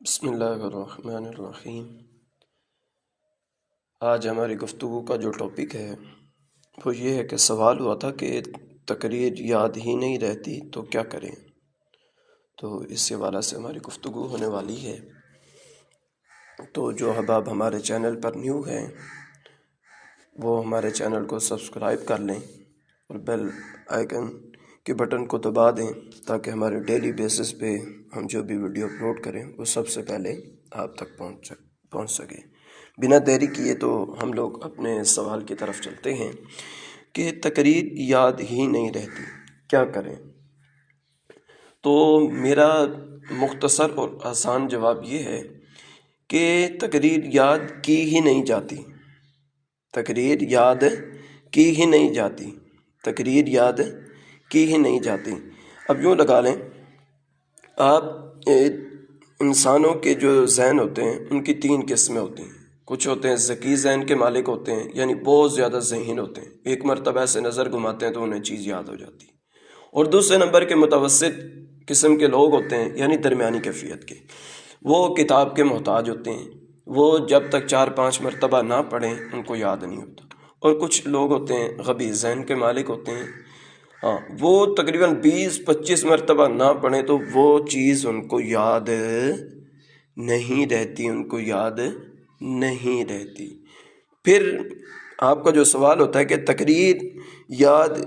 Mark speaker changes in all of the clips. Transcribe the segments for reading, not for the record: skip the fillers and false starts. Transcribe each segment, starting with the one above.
Speaker 1: بسم اللہ الرحمن الرحیم۔ آج ہماری گفتگو کا جو ٹاپک ہے وہ یہ ہے کہ سوال ہوا تھا کہ تقریر یاد ہی نہیں رہتی تو کیا کریں، تو اس حوالے سے ہماری گفتگو ہونے والی ہے۔ تو جو احباب ہمارے چینل پر نیو ہیں وہ ہمارے چینل کو سبسکرائب کر لیں اور بیل آئیکن کے بٹن کو دبا دیں تاکہ ہمارے ڈیلی بیسس پہ ہم جو بھی ویڈیو اپلوڈ کریں وہ سب سے پہلے آپ تک پہنچ سکے۔ بنا دیری کیے تو ہم لوگ اپنے سوال کی طرف چلتے ہیں کہ تقریر یاد ہی نہیں رہتی کیا کریں۔ تو میرا مختصر اور آسان جواب یہ ہے کہ تقریر یاد کی ہی نہیں جاتی، تقریر یاد کی ہی نہیں جاتی، تقریر یاد کی ہی نہیں جاتی۔ اب یوں لگا لیں، آپ انسانوں کے جو ذہن ہوتے ہیں ان کی تین قسمیں ہوتی ہیں۔ کچھ ہوتے ہیں ذکی ذہن کے مالک ہوتے ہیں، یعنی بہت زیادہ ذہین ہوتے ہیں، ایک مرتبہ ایسے نظر گھماتے ہیں تو انہیں چیز یاد ہو جاتی ہے۔ اور دوسرے نمبر کے متوسط قسم کے لوگ ہوتے ہیں، یعنی درمیانی کیفیت کے، وہ کتاب کے محتاج ہوتے ہیں، وہ جب تک 4-5 مرتبہ نہ پڑھیں ان کو یاد نہیں ہوتا۔ اور کچھ لوگ ہوتے ہیں غبی ذہن کے مالک ہوتے ہیں، وہ تقریباً 20-25 مرتبہ نہ پڑھیں تو وہ چیز ان کو یاد نہیں رہتی، ان کو یاد نہیں رہتی۔ پھر آپ کا جو سوال ہوتا ہے کہ تقریر یاد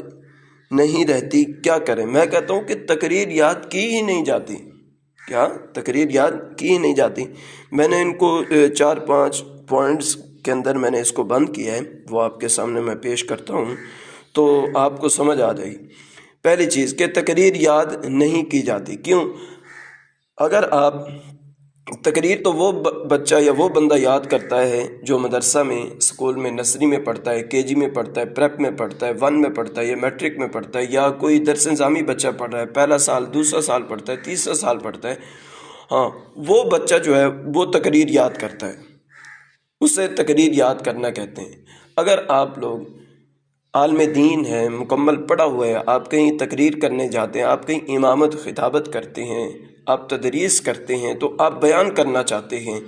Speaker 1: نہیں رہتی کیا کریں، میں کہتا ہوں کہ تقریر یاد کی ہی نہیں جاتی۔ کیا تقریر یاد کی ہی نہیں جاتی؟ میں نے ان کو 4-5 پوائنٹس کے اندر میں نے اس کو بند کیا ہے، وہ آپ کے سامنے میں پیش کرتا ہوں تو آپ کو سمجھ آ جائے گی۔ پہلی چیز کہ تقریر یاد نہیں کی جاتی، کیوں؟ اگر آپ تقریر تو وہ بچہ یا وہ بندہ یاد کرتا ہے جو مدرسہ میں، اسکول میں، نرسری میں پڑھتا ہے، KG میں پڑھتا ہے، پریپ میں پڑھتا ہے، 1 میں پڑھتا ہے یا میٹرک میں پڑھتا ہے، یا کوئی درس نظامی بچہ پڑھ رہا ہے، پہلا سال، دوسرا سال پڑھتا ہے، تیسرا سال پڑھتا ہے، وہ بچہ جو ہے وہ تقریر یاد کرتا ہے، اسے تقریر یاد کرنا کہتے ہیں۔ اگر آپ لوگ عالم دین ہیں، مکمل پڑھا ہوا ہے، آپ کہیں تقریر کرنے جاتے ہیں، آپ کہیں امامت خطابت کرتے ہیں، آپ تدریس کرتے ہیں، تو آپ بیان کرنا چاہتے ہیں،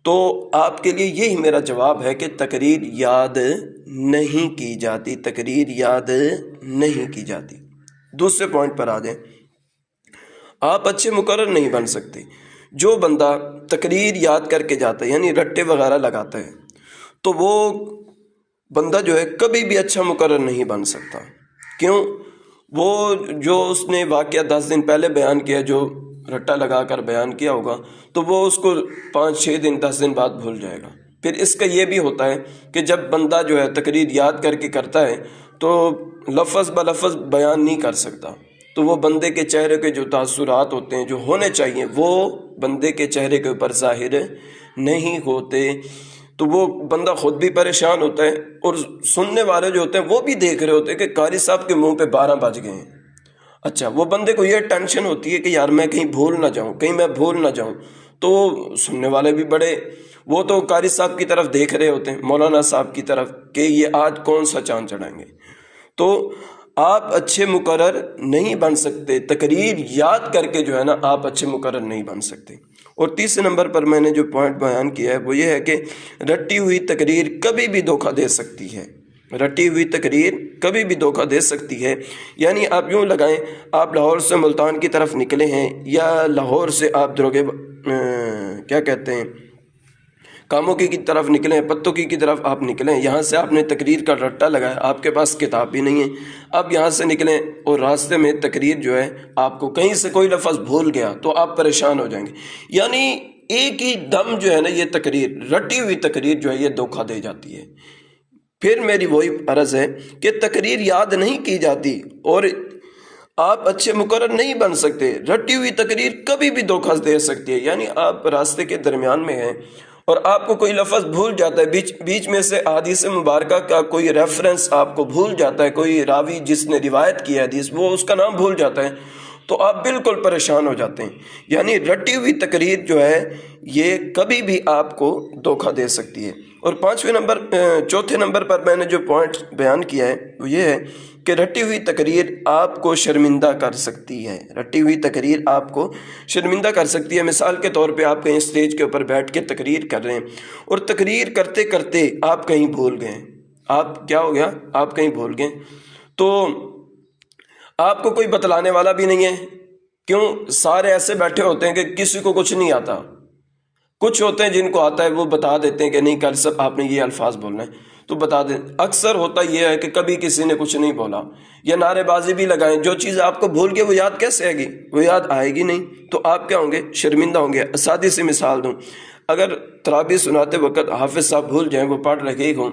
Speaker 1: تو آپ کے لیے یہی میرا جواب ہے کہ تقریر یاد نہیں کی جاتی، تقریر یاد نہیں کی جاتی۔ دوسرے پوائنٹ پر آ جائیں، آپ اچھے مقرر نہیں بن سکتے۔ جو بندہ تقریر یاد کر کے جاتا ہے، یعنی رٹے وغیرہ لگاتا ہے، تو وہ بندہ جو ہے کبھی بھی اچھا مقرر نہیں بن سکتا۔ کیوں؟ وہ جو اس نے واقعہ 10 دن پہلے بیان کیا، جو رٹا لگا کر بیان کیا ہوگا، تو وہ اس کو 5-6 دن 10 دن بعد بھول جائے گا۔ پھر اس کا یہ بھی ہوتا ہے کہ جب بندہ جو ہے تقریر یاد کر کے کرتا ہے تو لفظ بلفظ بیان نہیں کر سکتا، تو وہ بندے کے چہرے کے جو تاثرات ہوتے ہیں جو ہونے چاہیے وہ بندے کے چہرے کے اوپر ظاہر نہیں ہوتے، تو وہ بندہ خود بھی پریشان ہوتا ہے اور سننے والے جو ہوتے ہیں وہ بھی دیکھ رہے ہوتے ہیں کہ قاری صاحب کے منہ پہ 12 بج گئے ہیں۔ اچھا، وہ بندے کو یہ ٹینشن ہوتی ہے کہ یار میں کہیں بھول نہ جاؤں، کہیں میں بھول نہ جاؤں، تو سننے والے بھی بڑے، وہ تو قاری صاحب کی طرف دیکھ رہے ہوتے ہیں، مولانا صاحب کی طرف، کہ یہ آج کون سا چاند چڑھائیں گے۔ تو آپ اچھے مقرر نہیں بن سکتے، تقریر یاد کر کے جو ہے نا آپ اچھے مقرر نہیں بن سکتے۔ اور تیسرے نمبر پر میں نے جو پوائنٹ بیان کیا ہے وہ یہ ہے کہ رٹی ہوئی تقریر کبھی بھی دھوکہ دے سکتی ہے، رٹی ہوئی تقریر کبھی بھی دھوکہ دے سکتی ہے۔ یعنی آپ یوں لگائیں، آپ لاہور سے ملتان کی طرف نکلے ہیں، یا لاہور سے آپ دروگے کیا کہتے ہیں کاموکی کی طرف نکلیں، پتوکی کی طرف آپ نکلیں، یہاں سے آپ نے تقریر کا رٹا لگایا، آپ کے پاس کتاب بھی نہیں ہے، اب یہاں سے نکلیں اور راستے میں تقریر جو ہے آپ کو کہیں سے کوئی لفظ بھول گیا تو آپ پریشان ہو جائیں گے۔ یعنی ایک ہی دم جو ہے نا یہ تقریر، رٹی ہوئی تقریر جو ہے یہ دھوکہ دے جاتی ہے۔ پھر میری وہی عرض ہے کہ تقریر یاد نہیں کی جاتی اور آپ اچھے مقرر نہیں بن سکتے، رٹی ہوئی تقریر کبھی بھی دھوکہ دے سکتی ہے۔ یعنی آپ راستے کے درمیان میں ہیں اور آپ کو کوئی لفظ بھول جاتا ہے، بیچ میں سے احادیث مبارکہ کا کوئی ریفرنس آپ کو بھول جاتا ہے، کوئی راوی جس نے روایت کی ہے حدیث وہ اس کا نام بھول جاتا ہے، تو آپ بالکل پریشان ہو جاتے ہیں۔ یعنی رٹی ہوئی تقریر جو ہے یہ کبھی بھی آپ کو دھوکہ دے سکتی ہے۔ اور چوتھے نمبر پر میں نے جو پوائنٹ بیان کیا ہے وہ یہ ہے کہ رٹی ہوئی تقریر آپ کو شرمندہ کر سکتی ہے۔ رٹی ہوئی تقریر آپ کو شرمندہ کر سکتی ہے۔ مثال کے طور پہ آپ کہیں اسٹیج کے اوپر بیٹھ کے تقریر کر رہے ہیں اور تقریر کرتے کرتے آپ کہیں بھول گئے، آپ کیا ہو گیا، آپ کہیں بھول گئے، تو آپ کو کوئی بتلانے والا بھی نہیں ہے۔ کیوں؟ سارے ایسے بیٹھے ہوتے ہیں کہ کسی کو کچھ نہیں آتا، کچھ ہوتے ہیں جن کو آتا ہے وہ بتا دیتے ہیں کہ نہیں کل سب آپ نے یہ الفاظ بولنا ہے تو بتا دیں۔ اکثر ہوتا یہ ہے کہ کبھی کسی نے کچھ نہیں بولا یا نعرے بازی بھی لگائیں، جو چیز آپ کو بھول گئے وہ یاد کیسے آئے گی؟ وہ یاد آئے گی نہیں، تو آپ کیا ہوں گے؟ شرمندہ ہوں گے۔ سادی سی مثال دوں، اگر تراویح سناتے وقت حافظ صاحب بھول جائیں، وہ پڑھ رہے ہوں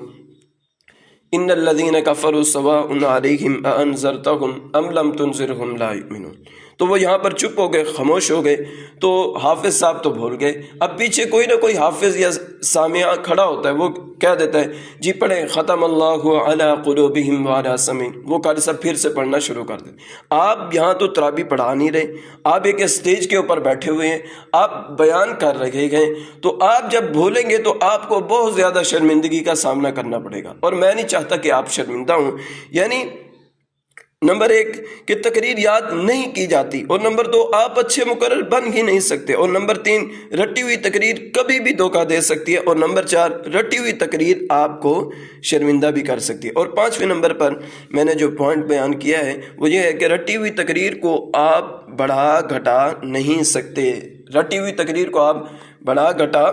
Speaker 1: ان الذین کفروا سواء علیہم اانذرتہم ام لم تنذرہم لا یؤمنون، تو وہ یہاں پر چپ ہو گئے، خاموش ہو گئے، تو حافظ صاحب تو بھول گئے۔ اب پیچھے کوئی نہ کوئی حافظ یا سامع کھڑا ہوتا ہے، وہ کہہ دیتا ہے جی پڑھیں ختم اللہ علی قلوبہم وعلی سمعہم، وہ قاری صاحب پھر سے پڑھنا شروع کر دیں۔ آپ یہاں تو تراویح پڑھا نہیں رہے، آپ ایک اسٹیج کے اوپر بیٹھے ہوئے ہیں، آپ بیان کر رہے ہیں، تو آپ جب بھولیں گے تو آپ کو بہت زیادہ شرمندگی کا سامنا کرنا پڑے گا، اور میں نہیں چاہتا کہ آپ شرمندہ ہوں۔ یعنی نمبر 1 کہ تقریر یاد نہیں کی جاتی، اور نمبر 2 آپ اچھے مقرر بن ہی نہیں سکتے، اور نمبر 3 رٹی ہوئی تقریر کبھی بھی دھوکہ دے سکتی ہے، اور نمبر 4 رٹی ہوئی تقریر آپ کو شرمندہ بھی کر سکتی ہے۔ اور 5ویں نمبر پر میں نے جو پوائنٹ بیان کیا ہے وہ یہ ہے کہ رٹی ہوئی تقریر کو آپ بڑھا گھٹا نہیں سکتے۔ رٹی ہوئی تقریر کو آپ بڑھا گھٹا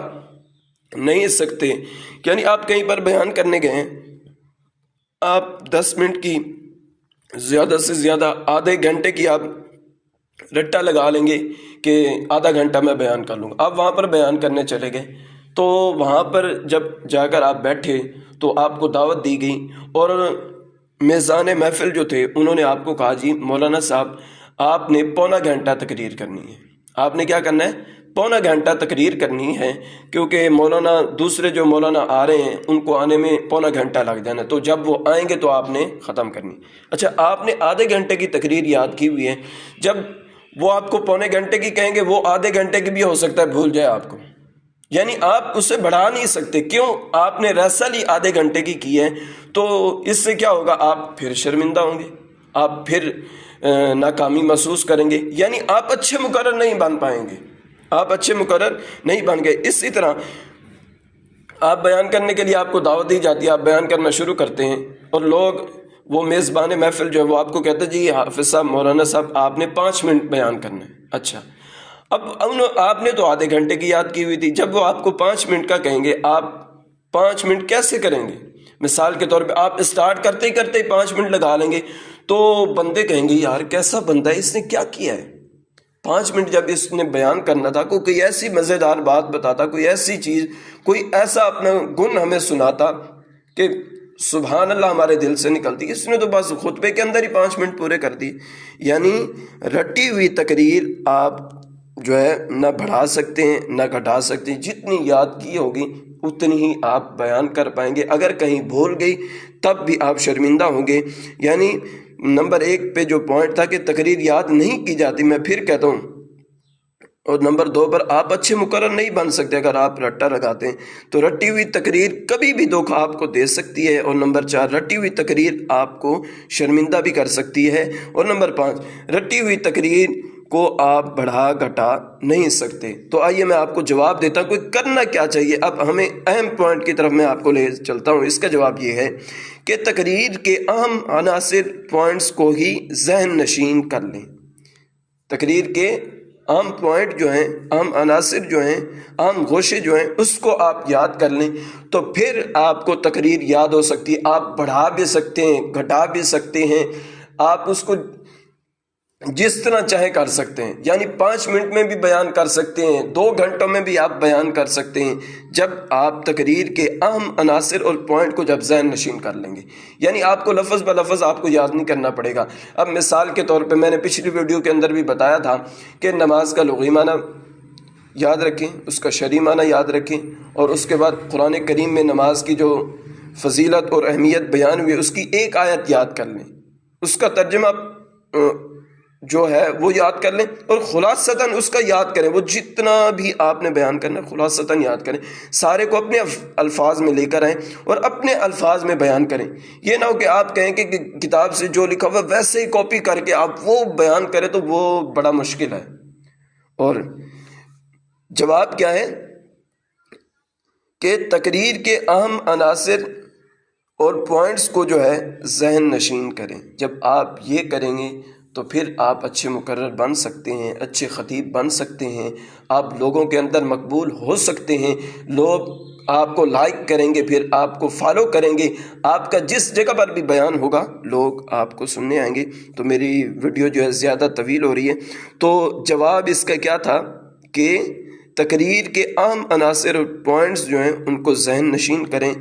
Speaker 1: نہیں سکتے، یعنی آپ کہیں پر بیان کرنے گئے، آپ 10 منٹ کی زیادہ سے زیادہ آدھے گھنٹے کی آپ رٹا لگا لیں گے کہ آدھا گھنٹہ میں بیان کر لوں گا۔ آپ وہاں پر بیان کرنے چلے گئے، تو وہاں پر جب جا کر آپ بیٹھے تو آپ کو دعوت دی گئی، اور میزان محفل جو تھے انہوں نے آپ کو کہا جی مولانا صاحب آپ نے پونا گھنٹہ تقریر کرنی ہے۔ آپ نے کیا کرنا ہے؟ پونا گھنٹہ تقریر کرنی ہے، کیونکہ مولانا دوسرے جو مولانا آ رہے ہیں ان کو آنے میں پونا گھنٹہ لگ جانا، تو جب وہ آئیں گے تو آپ نے ختم کرنی۔ اچھا، آپ نے آدھے گھنٹے کی تقریر یاد کی ہوئی ہے، جب وہ آپ کو پونے گھنٹے کی کہیں گے وہ آدھے گھنٹے کی بھی ہو سکتا ہے بھول جائے آپ کو، یعنی آپ اسے بڑھا نہیں سکتے۔ کیوں؟ آپ نے ریسل ہی آدھے گھنٹے کی ہے، تو اس سے کیا ہوگا؟ آپ پھر شرمندہ ہوں گے، آپ پھر ناکامی محسوس کریں گے، یعنی آپ اچھے مقرر نہیں بن پائیں گے، آپ اچھے مقرر نہیں بن گئے۔ اسی طرح آپ بیان کرنے کے لیے آپ کو دعوت دی جاتی ہے، آپ بیان کرنا شروع کرتے ہیں، اور لوگ وہ میزبان محفل جو ہے وہ آپ کو کہتے ہیں جی حافظ صاحب مولانا صاحب آپ نے 5 منٹ بیان کرنا ہے۔ اچھا، اب آپ نے تو آدھے گھنٹے کی یاد کی ہوئی تھی، جب وہ آپ کو 5 منٹ کا کہیں گے آپ 5 منٹ کیسے کریں گے؟ مثال کے طور پہ آپ اسٹارٹ کرتے ہی 5 منٹ لگا لیں گے، تو بندے کہیں گے یار کیسا بندہ ہے، اس نے کیا کیا ہے؟ 5 منٹ جب اس نے بیان کرنا تھا، کوئی ایسی مزیدار بات بتاتا، کوئی ایسی چیز، کوئی ایسا اپنا گن ہمیں سناتا کہ سبحان اللہ ہمارے دل سے نکلتی، اس نے تو بس خطبے کے اندر ہی 5 منٹ پورے کر دی۔ یعنی رٹی ہوئی تقریر آپ جو ہے نہ بڑھا سکتے ہیں نہ گھٹا سکتے ہیں، جتنی یاد کی ہوگی اتنی ہی آپ بیان کر پائیں گے۔ اگر کہیں بھول گئی تب بھی آپ شرمندہ ہوں گے۔ یعنی نمبر 1 پہ جو پوائنٹ تھا کہ تقریر یاد نہیں کی جاتی، میں پھر کہتا ہوں، اور نمبر 2 پر آپ اچھے مقرر نہیں بن سکتے اگر آپ رٹا لگاتے ہیں، تو رٹی ہوئی تقریر کبھی بھی دھوکہ آپ کو دے سکتی ہے، اور نمبر 4 رٹی ہوئی تقریر آپ کو شرمندہ بھی کر سکتی ہے، اور نمبر 5 رٹی ہوئی تقریر کو آپ بڑھا گھٹا نہیں سکتے۔ تو آئیے میں آپ کو جواب دیتا ہوں، کوئی کرنا کیا چاہیے۔ اب ہمیں اہم پوائنٹ کی طرف میں آپ کو لے چلتا ہوں۔ اس کا جواب یہ ہے کہ تقریر کے اہم عناصر پوائنٹس کو ہی ذہن نشین کر لیں۔ تقریر کے اہم پوائنٹ جو ہیں، اہم عناصر جو ہیں، اہم گوشے جو ہیں، اس کو آپ یاد کر لیں، تو پھر آپ کو تقریر یاد ہو سکتی ہے۔ آپ بڑھا بھی سکتے ہیں، گھٹا بھی سکتے ہیں، آپ اس کو جس طرح چاہے کر سکتے ہیں، یعنی 5 منٹ میں بھی بیان کر سکتے ہیں، 2 گھنٹوں میں بھی آپ بیان کر سکتے ہیں، جب آپ تقریر کے اہم عناصر اور پوائنٹ کو جب ذہن نشین کر لیں گے۔ یعنی آپ کو لفظ بلفظ آپ کو یاد نہیں کرنا پڑے گا۔ اب مثال کے طور پہ میں نے پچھلی ویڈیو کے اندر بھی بتایا تھا کہ نماز کا لغوی معنی یاد رکھیں، اس کا شرعی معنی یاد رکھیں، اور اس کے بعد قرآن کریم میں نماز کی جو فضیلت اور اہمیت بیان ہوئی اس کی ایک آیت یاد کر لیں، اس کا ترجمہ جو ہے وہ یاد کر لیں اور خلاصتاً اس کا یاد کریں. وہ جتنا بھی آپ نے بیان کرنا ہے خلاصتاً یاد کریں. سارے کو اپنے الفاظ میں لے کر آئیں اور اپنے الفاظ میں بیان کریں. یہ نہ ہو کہ آپ کہیں کہ کتاب سے جو لکھا ہوا ویسے ہی کاپی کر کے آپ وہ بیان کریں، تو وہ بڑا مشکل ہے. اور جواب کیا ہے کہ تقریر کے اہم عناصر اور پوائنٹس کو جو ہے ذہن نشین کریں. جب آپ یہ کریں گے تو پھر آپ اچھے مقرر بن سکتے ہیں، اچھے خطیب بن سکتے ہیں، آپ لوگوں کے اندر مقبول ہو سکتے ہیں. لوگ آپ کو لائک کریں گے، پھر آپ کو فالو کریں گے. آپ کا جس جگہ پر بھی بیان ہوگا لوگ آپ کو سننے آئیں گے. تو میری ویڈیو جو ہے زیادہ طویل ہو رہی ہے، تو جواب اس کا کیا تھا کہ تقریر کے اہم عناصر اور پوائنٹس جو ہیں ان کو ذہن نشین کریں.